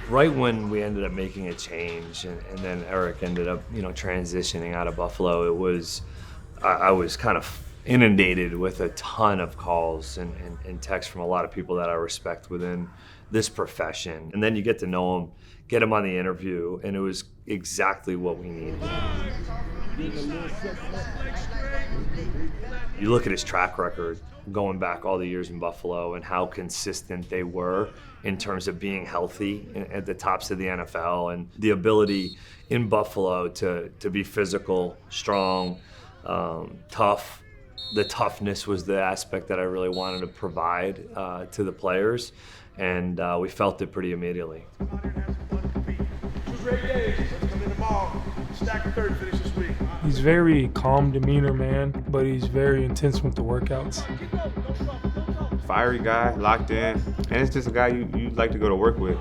Right when we ended up making a change and then Eric ended up, transitioning out of Buffalo, I was kind of inundated with a ton of calls and texts from a lot of people that I respect within this profession. And then you get to know them, get them on the interview, and it was exactly what we needed. You look at his track record going back all the years in Buffalo and how consistent they were in terms of being healthy at the tops of the NFL, and the ability in Buffalo to be physical, strong, tough. The toughness was the aspect that I really wanted to provide to the players, and we felt it pretty immediately. 2 great days. Let's come in tomorrow. Stack of 30 finish this week. He's very calm demeanor, man, but he's very intense with the workouts. Fiery guy, locked in, and it's just a guy you like to go to work with.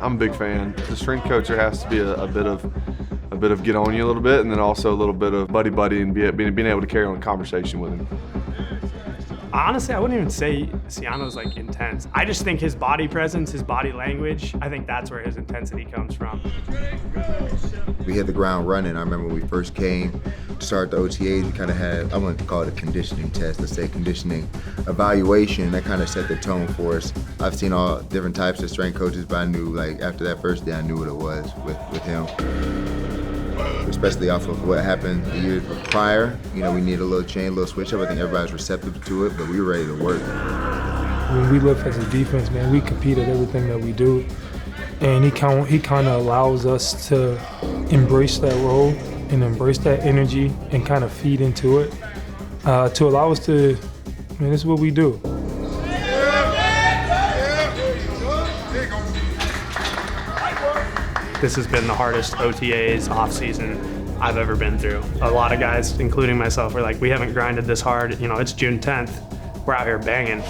I'm a big fan. The strength coach, there has to be a bit of get on you a little bit, and then also a little bit of buddy and being able to carry on a conversation with him. Honestly, I wouldn't even say Ciano's like intense. I just think his body presence, his body language, I think that's where his intensity comes from. We hit the ground running. I remember when we first came to start the OTAs, we kind of had, I wouldn't call it a conditioning test, let's say conditioning evaluation. That kind of set the tone for us. I've seen all different types of strength coaches, but I knew, like, after that first day, I knew what it was with him. Especially off of what happened the year prior. We needed a little change, a little switch up. I think everybody's receptive to it, but we were ready to work. When we look as a defense, man, we compete at everything that we do. And he kind of allows us to embrace that role and embrace that energy and kind of feed into it to allow us to, man, this is what we do. This has been the hardest OTAs off-season I've ever been through. A lot of guys, including myself, were like, we haven't grinded this hard. It's June 10th. We're out here banging.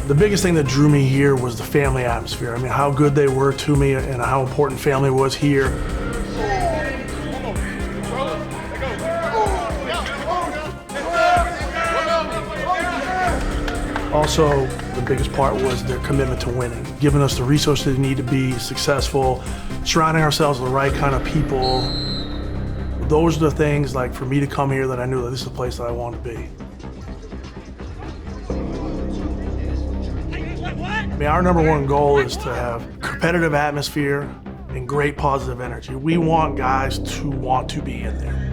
The biggest thing that drew me here was the family atmosphere. I mean, how good they were to me and how important family was here. Also, the biggest part was their commitment to winning, giving us the resources they need to be successful, surrounding ourselves with the right kind of people. Those are the things, like, for me to come here, that I knew that this is the place that I wanted to be. I mean, our number one goal is to have competitive atmosphere and great positive energy. We want guys to want to be in there.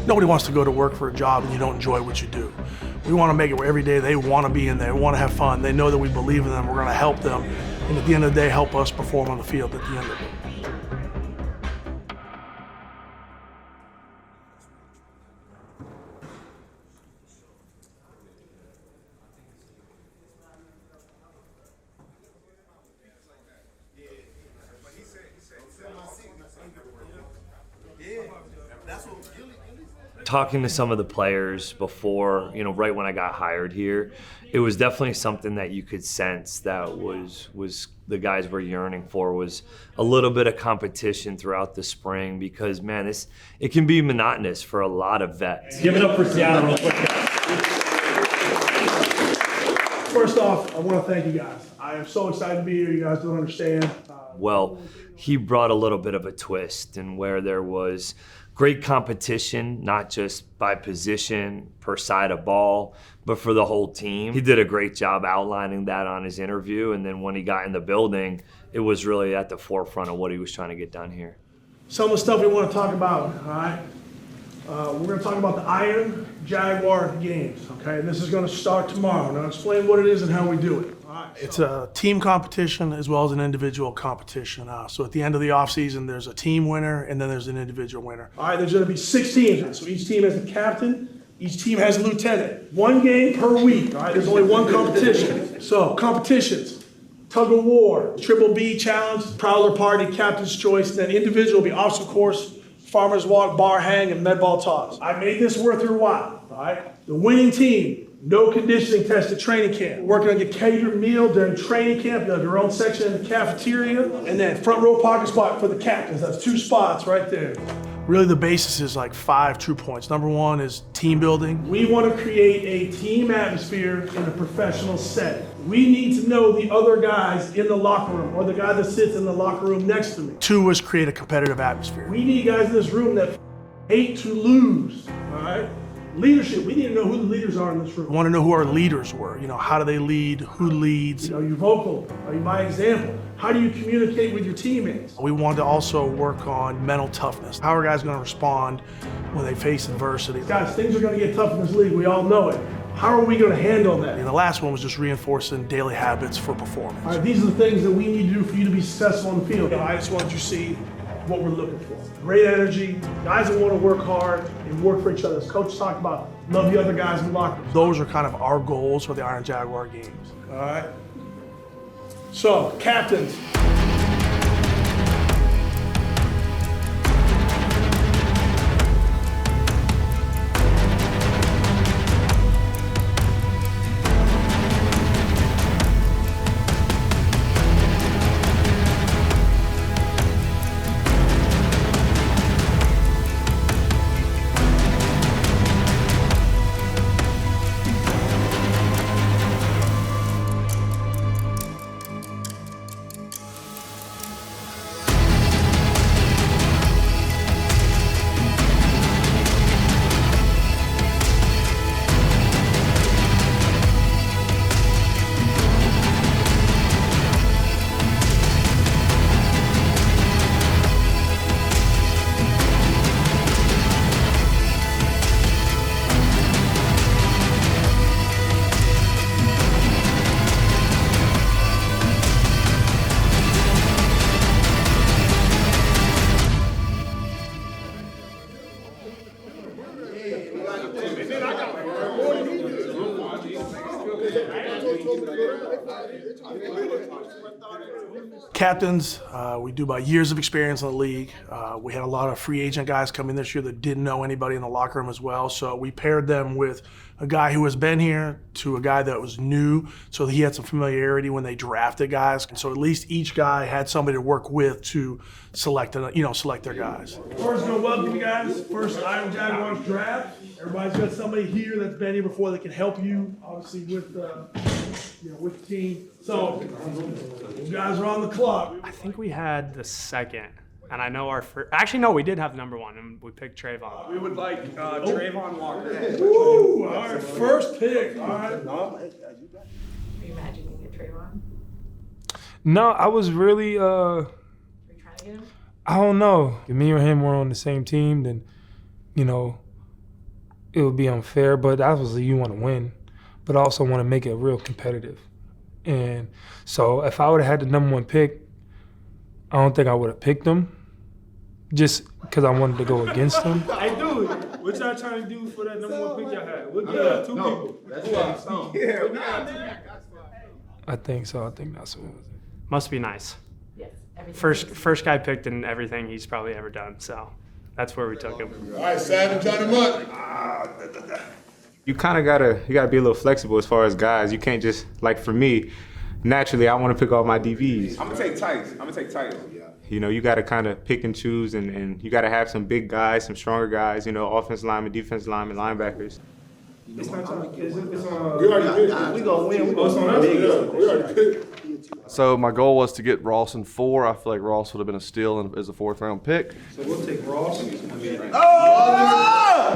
Nobody wants to go to work for a job and you don't enjoy what you do. We want to make it where every day they want to be in there, they want to have fun, they know that we believe in them, we're going to help them, and at the end of the day, help us perform on the field at the end of it. Talking to some of the players before, right when I got hired here, it was definitely something that you could sense that was the guys were yearning for, was a little bit of competition throughout the spring, because, man, it can be monotonous for a lot of vets. Give it up for Ciano real quick, guys. First off, I want to thank you guys. I am so excited to be here. You guys don't understand. Well, he brought a little bit of a twist, and where there was great competition, not just by position, per side of ball, but for the whole team. He did a great job outlining that on his interview, and then when he got in the building, it was really at the forefront of what he was trying to get done here. Some of the stuff we want to talk about, all right? We're going to talk about the Iron Jaguar Games, okay? This is going to start tomorrow. Now, explain what it is and how we do it. It's a team competition as well as an individual competition. So at the end of the offseason, there's a team winner and then there's an individual winner. All right, there's going to be 6 teams. So each team has a captain, each team has a lieutenant. 1 game per week, all right? There's only 1 competition. So competitions, tug of war, triple B challenge, prowler party, captain's choice, and then individual will be obstacle course, farmer's walk, bar hang, and med ball toss. I made this worth your while, all right? The winning team, no conditioning test at training camp. We're working on your catered meal during training camp. You have your own section in the cafeteria. And then front row pocket spot for the captains. That's 2 spots right there. Really the basis is like 5 true points. Number 1 is team building. We want to create a team atmosphere in a professional setting. We need to know the other guys in the locker room or the guy that sits in the locker room next to me. 2 is create a competitive atmosphere. We need guys in this room that hate to lose, all right? Leadership, we need to know who the leaders are in this room. We want to know who our leaders were. You know, how do they lead? Who leads? Are you vocal? Are you by example? How do you communicate with your teammates? We wanted to also work on mental toughness. How are guys going to respond when they face adversity? Guys, things are going to get tough in this league. We all know it. How are we going to handle that? And the last one was just reinforcing daily habits for performance. All right, these are the things that we need to do for you to be successful on the field. I just want you to see what we're looking for. Great energy, guys that want to work hard and work for each other. As Coach talked about, love the other guys in the locker room. Those are kind of our goals for the Iron Jaguar games. All right? So, captains. Captains, we do about years of experience in the league. We had a lot of free agent guys come in this year that didn't know anybody in the locker room as well. So we paired them with a guy who has been here to a guy that was new, so he had some familiarity when they drafted guys. And so at least each guy had somebody to work with to select their guys. First, gonna welcome you guys. First Iron Jaguars draft. Everybody's got somebody here that's been here before that can help you, obviously, with the team. So, you guys are on the clock. I think we had the second, and I know our first. Actually, no, we did have number 1, and we picked Trayvon. We would like Trayvon Walker. Woo! All right, first pick. All right. Are you imagining a Trayvon? No, I was really, Are you trying to get him? I don't know. If me or him were on the same team, then, it would be unfair. But obviously you want to win, but I also want to make it real competitive. And so if I would have had the number 1 pick, I don't think I would have picked him just because I wanted to go against him. Hey, dude, what y'all trying to do for that number 1 pick y'all had? We'll get 2 people. I think so. I think that's what it was. Must be nice. Yes. everything. First guy picked in everything he's probably ever done. So that's where we took him. All right, Sam, join him up. You kind of gotta be a little flexible as far as guys. You can't just, like for me, naturally I want to pick all my DVs. I'm gonna take Tice. You know, you gotta kind of pick and choose, and you gotta have some big guys, some stronger guys. You know, offensive linemen, defensive linemen, linebackers. It's not time. It's We already picked. We gonna win. We already picked. So my goal was to get Ross in 4. I feel like Ross would have been a steal as a 4th round pick. So we'll take Ross.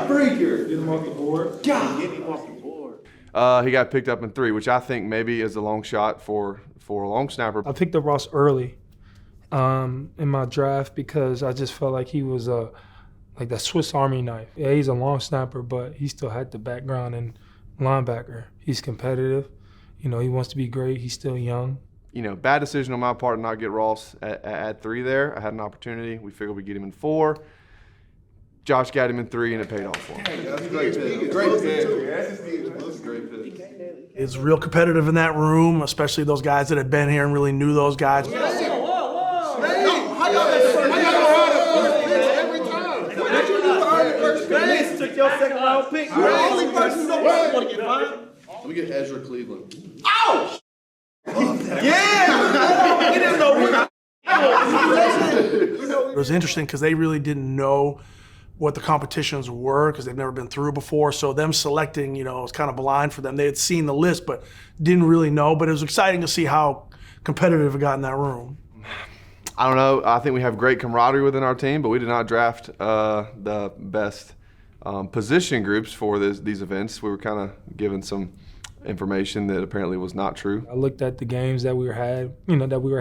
Breaker. Get him off the board. Get him off the board. He got picked up in 3, which I think maybe is a long shot for a long snapper. I picked up Ross early in my draft because I just felt like he was like that Swiss Army knife. Yeah, he's a long snapper, but he still had the background in linebacker. He's competitive. You know, he wants to be great. He's still young. You know, bad decision on my part to not get Ross at 3 there. I had an opportunity. We figured we'd get him in 4. Josh got him in 3, and it paid off for him. That's a great pick. Great pick. That's a great pick. It's real competitive in that room, especially those guys that had been here and really knew those guys. How y'all every time? Took your second round pick. You're the only person who don't want to get fined. Let me get Ezra Cleveland. Ouch! Yeah! We didn't know. It was interesting because they really didn't know what the competitions were because they've never been through before. So them selecting, it was kind of blind for them. They had seen the list but didn't really know. But it was exciting to see how competitive it got in that room. I don't know. I think we have great camaraderie within our team, but we did not draft the best position groups for these events. We were kind of given some information that apparently was not true. I looked at the games that we were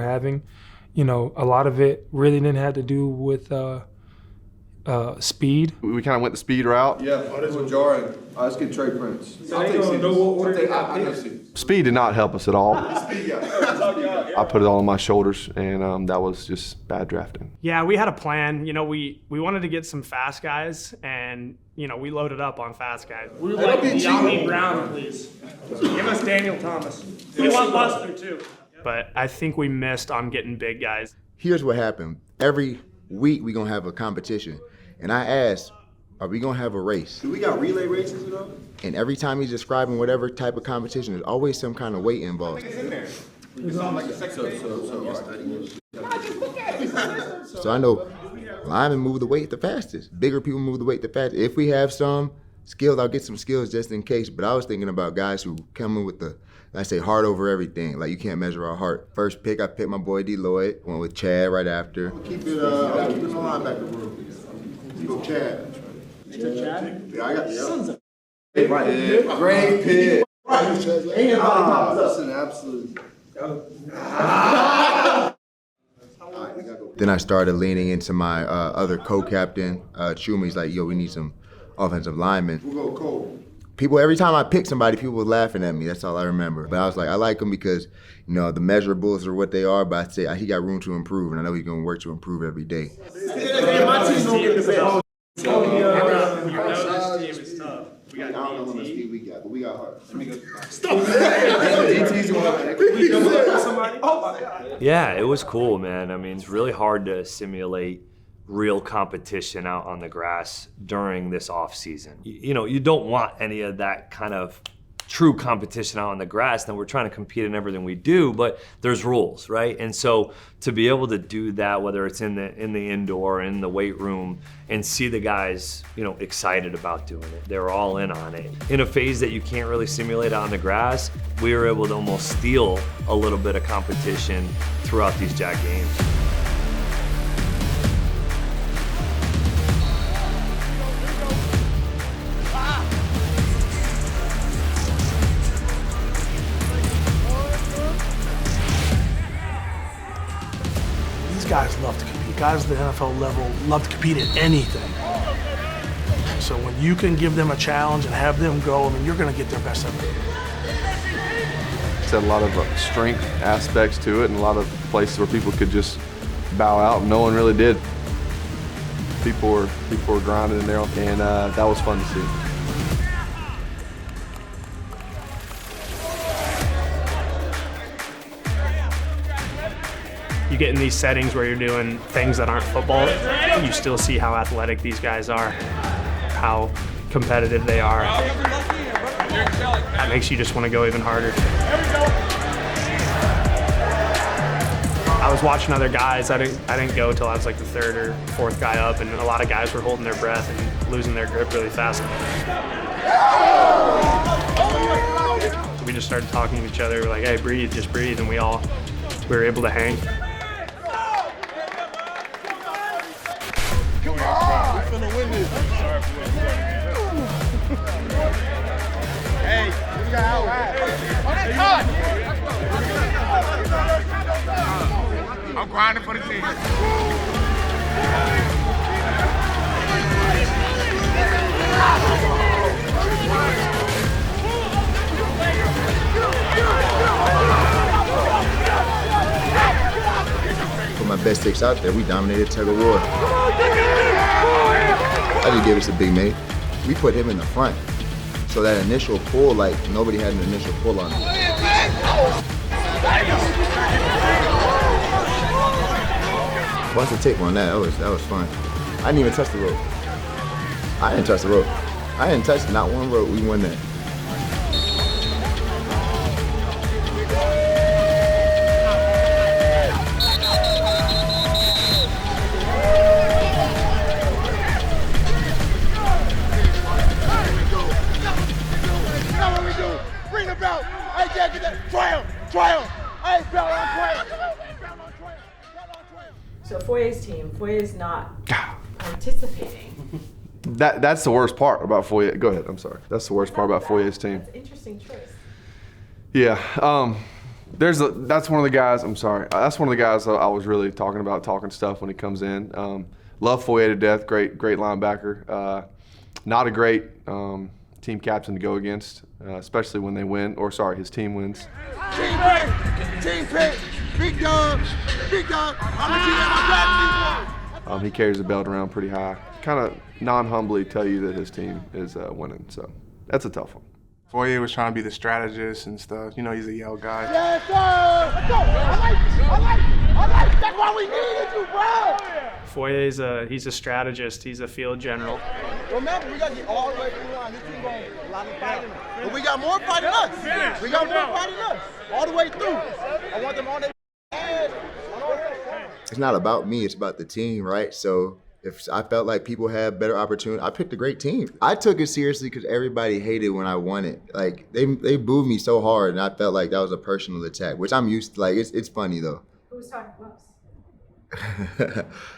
having. A lot of it really didn't have to do with speed. We kind of went the speed route. Yeah, this is jarring. Let's get Trey Prince. Speed did not help us at all. I put it all on my shoulders, and that was just bad drafting. Yeah, we had a plan. We wanted to get some fast guys, and we loaded up on fast guys. We were like, De'Ami Brown, please. Give us Daniel Thomas. We want Buster too. But I think we missed on getting big guys. Here's what happened. Every week we're gonna have a competition. And I asked, are we gonna have a race? Do we got relay races at all? And every time he's describing whatever type of competition, there's always some kind of weight involved. So I know linemen move the weight the fastest. Bigger people move the weight the fastest. If we have some skills, I'll get some skills just in case. But I was thinking about guys who come in with I say heart over everything. Like you can't measure our heart. First pick, I picked my boy D. Lloyd. Went with Chad right after. Keep it in the linebacker room. Go Chad. Chad? Yeah, I got the Great pick. That's an absolute. Then I started leaning into my other co-captain, Chumi's like, yo, we need some offensive linemen. We'll go Cole. People, every time I picked somebody, people were laughing at me. That's all I remember. But I was like, I like him because, the measurables are what they are, but I say he got room to improve, and I know he's going to work to improve every day. We got heart. Yeah, it was cool, man. I mean, it's really hard to simulate real competition out on the grass during this off season. You don't want any of that kind of true competition out on the grass. Then we're trying to compete in everything we do, but there's rules, right? And so to be able to do that, whether it's in the indoor, in the weight room, and see the guys, excited about doing it, they're all in on it. In a phase that you can't really simulate on the grass, we were able to almost steal a little bit of competition throughout these Jag games. Guys love to compete. Guys at the NFL level love to compete at anything. So when you can give them a challenge and have them go, you're going to get their best effort. It's had a lot of strength aspects to it and a lot of places where people could just bow out, and no one really did. People were grinding in there, and that was fun to see. You get in these settings where you're doing things that aren't football, you still see how athletic these guys are, how competitive they are. That makes you just want to go even harder. I was watching other guys. I didn't go till I was like the third or fourth guy up, and a lot of guys were holding their breath and losing their grip really fast. So we just started talking to each other. We're like, hey, breathe, just breathe, and we were able to hang. I'm grinding for the team. Put my best six out there, we dominated tug of war. I just gave us a big mate. We put him in the front. So that initial pull, like nobody had an initial pull on him. What's the tape on that? That was fun. I didn't even touch the rope. I didn't touch the rope. I didn't touch not one rope. We won that. Trail! Hey, bell on trail! So Foyer's team, Foyer's not participating. That's the worst part about Foyer. Go ahead, I'm sorry. That's the worst part about Foyer's team. That's an interesting choice. Yeah, that's one of the guys, I'm sorry. That's one of the guys I was really talking stuff when he comes in. Love Foyer to death, great linebacker. Not a great team captain to go against, especially when they win, or sorry, his team wins. Team pick! Big dog! Big dog! I'm the GM, He carries the belt around pretty high. Kind of non-humbly tell you that his team is winning, so that's a tough one. Foyer was trying to be the strategist and stuff. You know, he's a yell guy. Yes, sir! Let's go! I like it! That's why we needed you, bro! Foyer's he's a strategist. He's a field general. Remember, we got to get all the way through the line. This team going a lot of fighting. But we got more fighting us. We got more fighting us. All the way through. I want them on their head. It's not about me, it's about the team, right? So if I felt like people had better opportunity, I picked a great team. I took it seriously because everybody hated when I won it. Like, they booed me so hard, and I felt like that was a personal attack, which I'm used to. Like, it's funny, though. Who was talking most?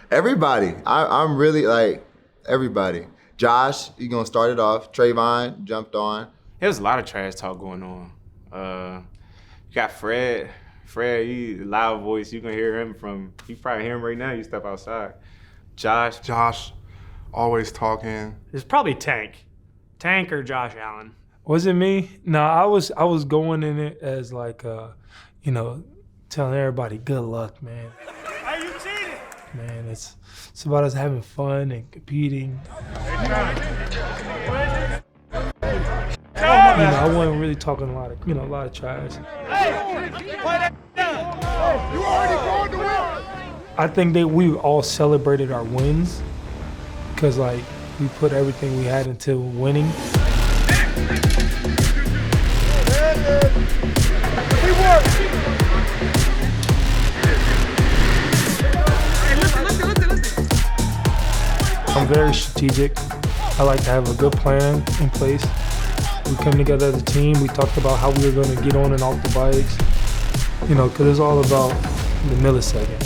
Everybody. I'm really, like, everybody. Josh, he's going to start it off. Trayvon jumped on. There was a lot of trash talk going on. You got Fred. Fred, he's a loud voice. You can hear him you probably hear him right now. You step outside. Josh, always talking. It's probably Tank or Josh Allen. Was it me? No, I was going in it as like, telling everybody good luck, man. Hey, you cheated! Man, it's about us having fun and competing. I wasn't really talking a lot of trash. You already going to win. I think that we all celebrated our wins because, like, we put everything we had into winning. I'm very strategic. I like to have a good plan in place. We come together as a team. We talked about how we were going to get on and off the bikes. Because it's all about the millisecond.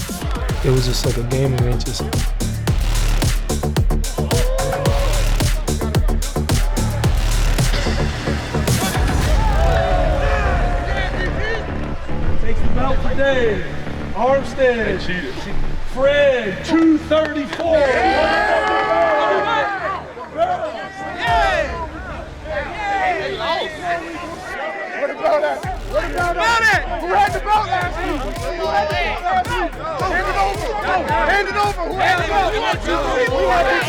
It was just like a game of inches. Takes the belt today. Armstead. Fred, 234. What about it? Who had the belt last week? Hand it over. Hand it over. Who had the belt? Who had the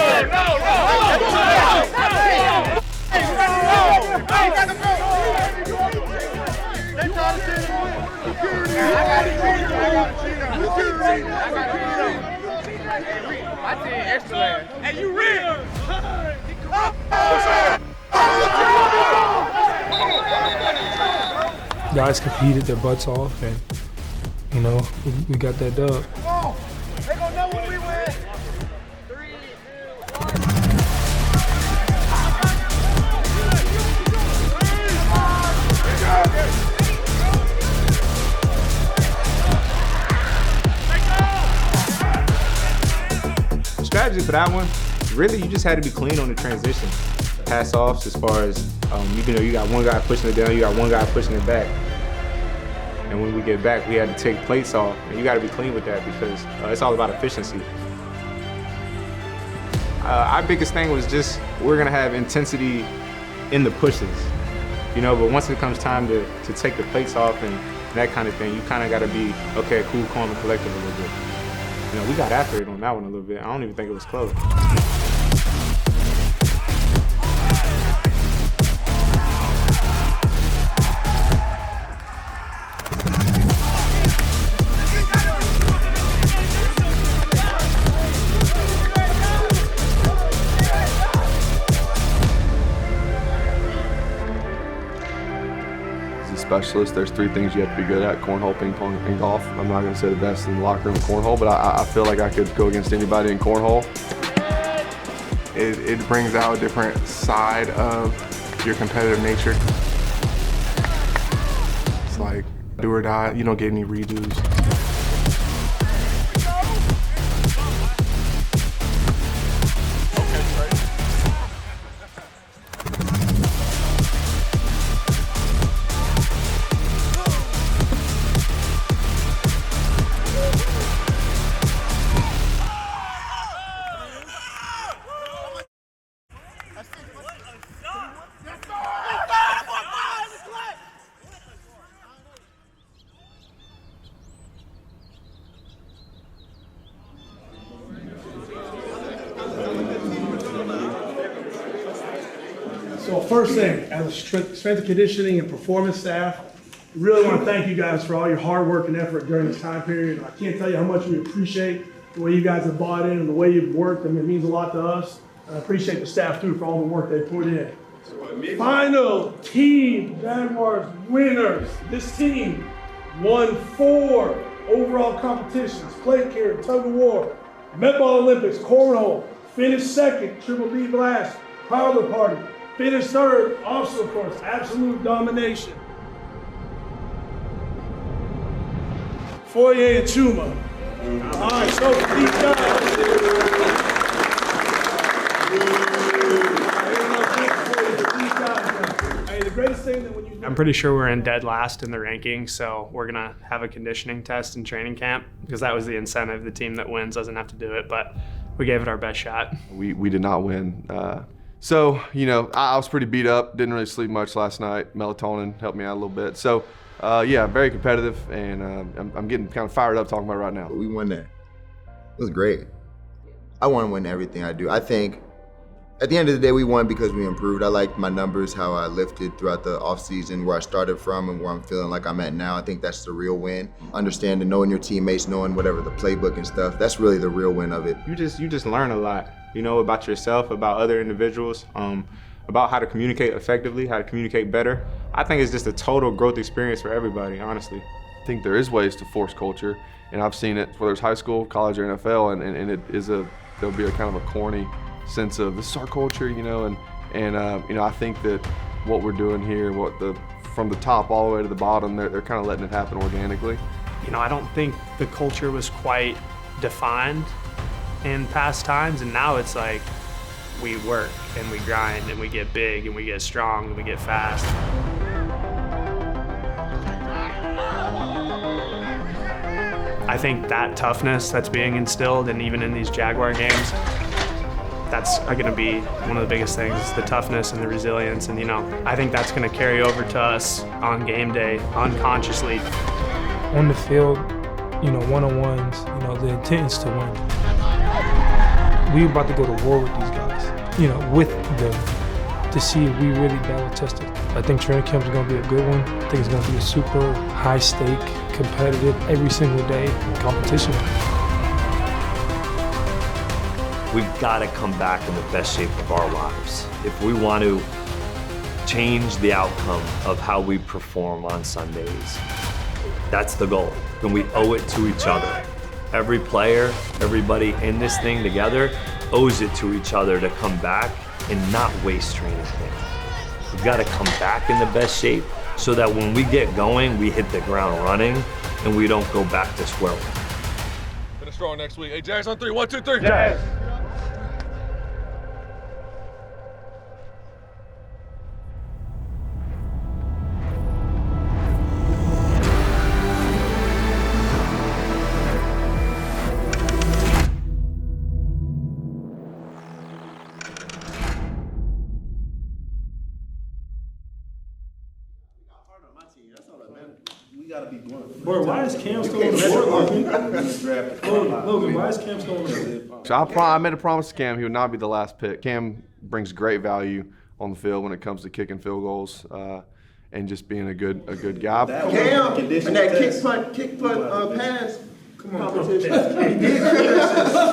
Hey, you real? Guys competed their butts off, and we got that dub. They gonna know when we win. 3, 2. Strategy for that one, really, you just had to be clean on the transition. Pass-offs as far as, you got one guy pushing it down, you got one guy pushing it back. And when we get back, we had to take plates off, and you got to be clean with that because it's all about efficiency. Our biggest thing was just we're gonna have intensity in the pushes, but once it comes time to take the plates off and that kind of thing, you kind of got to be, okay, cool, calm, and collected a little bit. We got after it on that one a little bit. I don't even think it was close. Specialist. There's 3 things you have to be good at: cornhole, ping pong, and golf. I'm not going to say the best in the locker room in cornhole, but I feel like I could go against anybody in cornhole. It brings out a different side of your competitive nature. It's like like do or die. You don't get any redos. So first thing, as a strength and conditioning and performance staff, we really want to thank you guys for all your hard work and effort during this time period. I can't tell you how much we appreciate the way you guys have bought in and the way you've worked. I mean, it means a lot to us. And I appreciate the staff too for all the work they put in. Final team Jaguars winners. This team won 4 overall competitions: plate carry, tug of war, Met Ball Olympics, cornhole, finished second, Triple B Blast, Parlor Party, finished third, also of course, absolute domination. Foyer and Chuma. All right, so deep dive. Hey, the greatest thing that when you I'm pretty sure we're in dead last in the rankings, so we're gonna have a conditioning test in training camp because that was the incentive. The team that wins doesn't have to do it, but we gave it our best shot. We did not win. So, you know, I was pretty beat up, didn't really sleep much last night. Melatonin helped me out a little bit. So, yeah, very competitive, and I'm getting kind of fired up talking about it right now. We won that. It was great. I want to win everything I do. I think at the end of the day, we won because we improved. I liked my numbers, how I lifted throughout the offseason, where I started from and where I'm feeling like I'm at now. I think that's the real win. Understanding, knowing your teammates, knowing whatever the playbook and stuff, that's really the real win of it. You just learn a lot, you know, about yourself, about other individuals, about how to communicate effectively, how to communicate better. I think it's just a total growth experience for everybody, honestly. I think there is ways to force culture, and I've seen it, whether it's high school, college, or NFL, and it is there'll be a kind of a corny sense of this is our culture, you know, and you know, I think that what we're doing here, from the top all the way to the bottom, they're kind of letting it happen organically. You know, I don't think the culture was quite defined in past times, and now it's like we work and we grind and we get big and we get strong and we get fast. I think that toughness that's being instilled, and even in these Jaguar games, that's going to be one of the biggest things, the toughness and the resilience. And, you know, I think that's going to carry over to us on game day unconsciously. On the field, you know, one-on-ones, you know, the intent is to win. We're about to go to war with these guys, you know, with them, to see if we really battle tested. I think training camp is going to be a good one. I think it's going to be a super high-stake, competitive, every single day competition. We've got to come back in the best shape of our lives. If we want to change the outcome of how we perform on Sundays, that's the goal. And we owe it to each other. Every player, everybody in this thing together owes it to each other to come back and not waste training camp. We've got to come back in the best shape so that when we get going, we hit the ground running and we don't go back to square one. Finish strong next week. Hey, Jags on 3. 1, 2, 3. Jags. Bro, why is Cam still on the board? Logan, why is Cam still on the board? So I made a promise to Cam he would not be the last pick. Cam brings great value on the field when it comes to kicking field goals and just being a good guy. Cam, and that kick punt pass competition. He did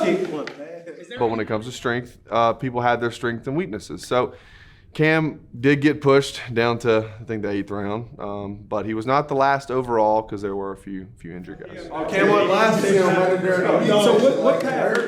kick punt pass. But when it comes to strength, people had their strengths and weaknesses. So Cam did get pushed down to, I think, the 8th round, but he was not the last overall because there were a few injured guys. Cam went last. So what pass?